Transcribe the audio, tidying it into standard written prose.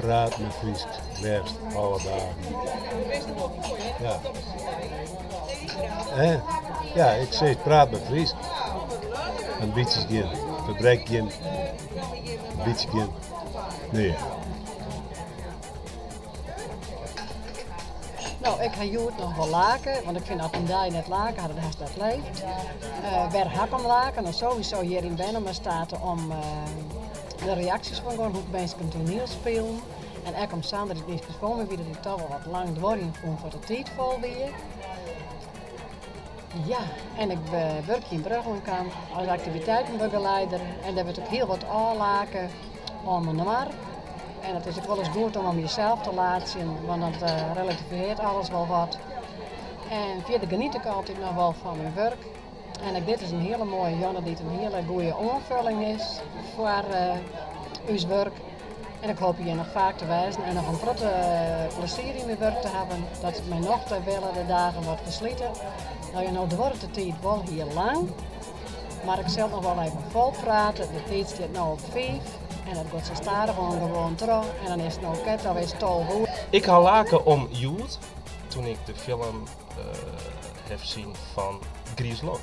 praat met Fries, best, alle dagen. Ja. Ja, ik zeg praat met Fries. Een beetje geen, verbrek geen, een beetje geen. Nee. Nou, ik ga Joert nog wel laken, want ik vind dat een dag net laken hadden, dat dat leeft. Weer hakken laken, en sowieso hier in Bennemer staat om de reacties van gewoon hoe mensen een toneel spelen. En ook om Sander die niet gesproken wie die toch wel wat lang doorheen vond voor de tijd vol weer. Ja, en ik werk hier in Bruggelenkamp als activiteitenbegeleider en daar wordt ook heel wat aanlaken om een mar. En het is ook wel eens goed om jezelf te laten zien, want dat relativeert alles wel wat. En verder geniet ik altijd nog wel van mijn werk. En dit is een hele mooie jongen die een hele goede aanvulling is voor ons werk. En ik hoop hier nog vaak te wijzen en nog een grote plezier in mijn werk te hebben. Dat het mij nog te willen de dagen wordt versleten. Nou, wordt de tijd wel hier lang. Maar ik zal nog wel even vol praten. De tijd zit nu op 5. En dat gaat zo stadig gewoon terug. En dan is het nog ket alweer stol goed. Ik ga laken om Joert toen ik de film heb zien van Gries Lok.